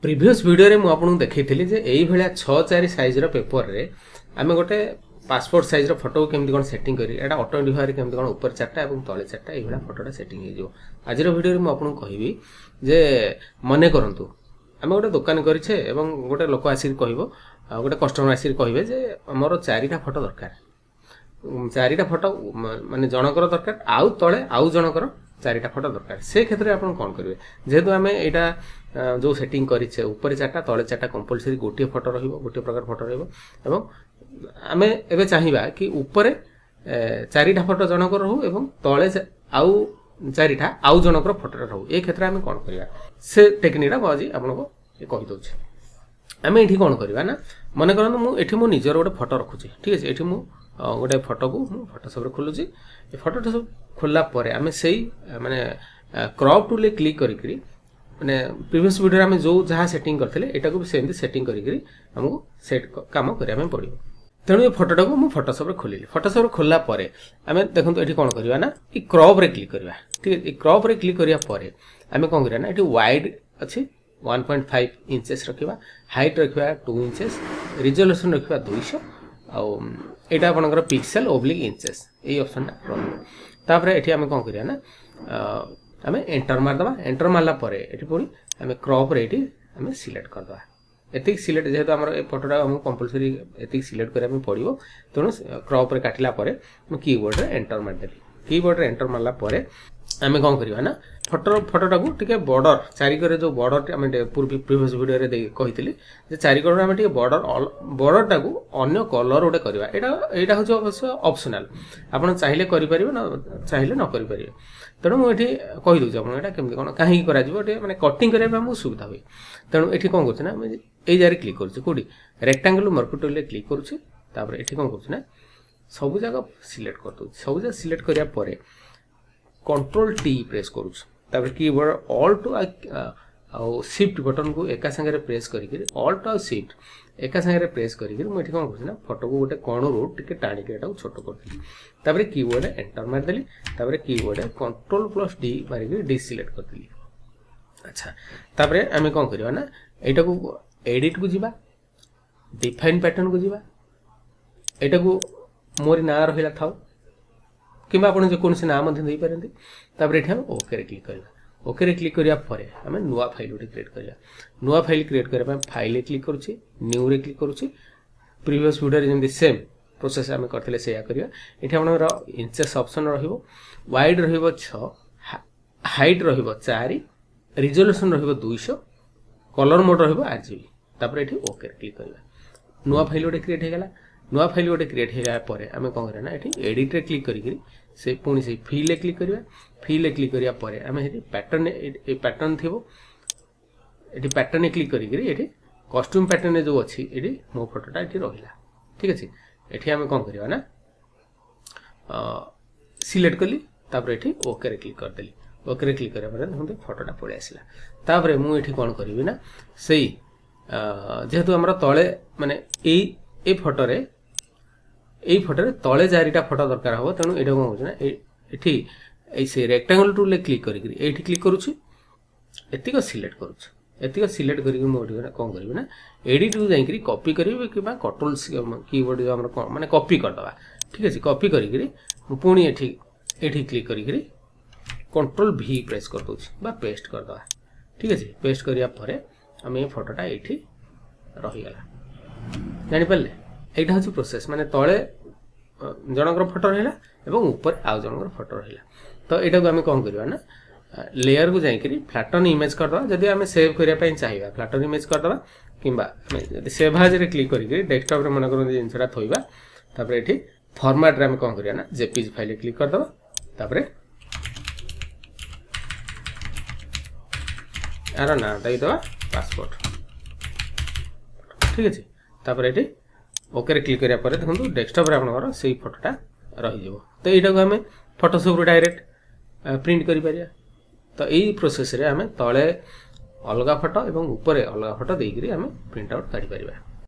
Previous video में आपको देखी जे यही भाया 6-4 साइज पेपर रे आम गोटे पासपोर्ट साइज फोटो केमती कौन सेटिंग करी एटा ऑटो डिवाइस केमती कौन ऊपर 4टा और तले 4टा ये फोटोटा सेटिंग हो आज वीडियो में आपको कहबी जे मन करंतु आम गोटे दुकान करें गोटे लोक आसिक कह गोटे कस्टमर आसिक कहे जे मोर 4टा फोटो दरकार 4टा फोटो माने जनकर दरकार आउ तले आउ जनकर 4टा फोटो दरकार से क्षेत्र में आप कौन करेंगे जेहेतु आम यहाँ जो सेटिंग करें ऊपर 4टा तले 4टा कंपलसरी गोटे फोटो रोटे प्रकार फोटो रमें एवं चाहिए कि ऊपर 4टा फोटो जनकर रो एवं तले आउ 4टा आउ जनकर फोटो रो ये क्षेत्र में कौन करवा से टेक्निकटा आज आपको कहीदे आम ये कौन करवा ना मन करूँ मुझे मो निजर गोटे फोटो रखुच्छी ठीक है ये गोटे फोटो को फोटोशॉप खोलुची ये फोटोटा सब खोलला परे आमे से माने क्रॉप टूल क्लिक करी माने प्रीवियस वीडियो में जो जहाँ सेटिंग करते एटा को भी सेमती सेटिंग करी हमको सेट काम करिया पड़ो तेणु ये फोटोटा को मुझे फोटोशॉप खोलिली फोटोशॉप खोलला परे आमे देखो ये कौन करवा ना ये क्रॉप रे क्लिक करवा ठीक है ये क्रॉप रे क्लिक करिया परे आमे कौन करवा ना ये वाइड अच्छी 1.5 इंचेस रखा हाइट रखा 2 इंचेस रिजोल्यूशन रखा 200 आईटा आपंकर पिक्सेल ओब्लिक इंचेस यही ऑप्शनटा तापर ये आम कौन करवा ना आम एंटर मारदे एंटर मारला पुणी आम क्रॉप रे आम सिलेक्ट करदे एति सिलेक्ट जेहेतु आम फोटोटा आम कंपलसरी एति सिलेक्ट करा पड़ो तेणु क्रॉप रे काटिला कीबोर्ड रे एंटर मारदेली कीबोर्ड रे एंटर मारला आम कौन करवा ना फोटोटा को टे बॉर्डर चारिकर जो बॉर्डर आम प्रीवियस वीडियो कही चारिकर आम बॉर्डरटा को अन्य कलर गोटे करवा यहाँ हूँ अवश्य ऑप्शनल आपड़ चाहिए करेंगे ना चाहिए न करेंगे तेणु मुझे कहीदे आपड़ा केमती कौन कहीं माने कटिंग करने सुविधा हुए तेणु ये कौन कर ये जगह क्लिक करोटी रेक्टांगल मर्कुटल क्लिक करुँपर ये कौन कर सब जगह सिलेक्ट कर दूँ सब जगह सिलेक्ट कराया कंट्रोल टी प्रेस करुँ कीबोर्ड ऑल्ट आउ शिफ्ट बटन को एका संगे प्रेस करी ऑल्ट आउ शिफ्ट एका संगे प्रेस करी मुझे कौन कर फोटो को गोटे कणु टे टाणिक छोट कर कीबोर्ड एंटर मारदेली कीबोर्ड कंट्रोल प्लस डी मारिक डी सिलेक्ट करदेली अच्छा तापर आम कौन करवा ना यहाँ को एडिट को जीवा डिफाइन पैटर्न को जीवा यहाँ को मोरी ना रहा था कि आप जेकोसी नाम दे पारती तापर ये ओके रे क्लिक करवा ओके रे क्लिक कराया आम नुआ फाइल गोटे क्रिएट करवा नुआ फाइल क्रिएट करने फाइल क्लिक करुच्ची न्यू रे क्लिक करुच्ची प्रीवियस वीडियो जमी सेम प्रोसेस आम करते से करवा ये आपर इंचेस ऑप्शन वाइड रहा हाइट रहा रिजोल्यूशन रहा 200 कलर मोड रहा RGB तापर ये ओके रे क्लिक करवा नुआ फाइल गोटे क्रिएट होगा नुआ फाइल गोटे क्रिएट होगा आम कौन करना ये एडिट रे क्लिक करी से पुणी से फिल क्लिक करवा फिल क्लिक कराया आम ये पैटर्न थी ये पैटर्न क्लिक करी कस्ट्यूम पैटर्न जो अच्छी ये मो फोटोटा ये रहा ठीक अच्छे ये आम कौन करवा ना सिलेक्ट कली तापर ये ओके रे क्लिक करदेली ओके रे क्लिक कराया देखते फोटोटा पलि आसला तापर मुझे कौन करी ना से जेहेतु आम तले माने ये फोटोरे तले 4टा फोटो दरकार हम तेणु ये कौन कर ये रेक्टांगल टूल क्लिक करी क्लिक करुच्छी एतिक सिलेक्ट करुच्छी सिलेक्ट कर कौन करी ना एडिट को जाकि कॉपी करी कि कंट्रोल कीबोर्ड जो आम माने कॉपी करदे ठीक अच्छे कॉपी करी पुणी ये क्लिक करी कंट्रोल V प्रेस कर दूसरी पेस्ट करदे ठीक अच्छे पेस्ट कराया आम ये फोटोटा ये रहीगला जापारे यहाँ हूँ प्रोसेस माने तले जनकर फोटो रहा और ऊपर आउ जनकर फोटो रहा तो यहाँ को आम कौन करवा ना लेयर को जाकि फ्लाटन इमेज करदे जदि आम सेव करने चाहिए फ्लाटन इमेज करदे कि सेव हाज रे क्लिक करी डेस्कटॉप रे मन कर जिनसा थोड़ा तापर ये फॉर्मेट रे आम कौन करवा ना जेपीजी फाइल क्लिक करदे तापर यार ना देदेवा पासपोर्ट ठीक अच्छे तापर ये ओके रे क्लिक कराया देखो डेस्कटॉप रे आपनकर से फोटोटा रही तो यहाँ को आम फोटोशॉप डायरेक्ट प्रिंट करें तो यही प्रोसेस रे आम तले अलग फोटो और ऊपर अलग फोटो देकर आम प्रिंट आउट काढ़ी पारिबा।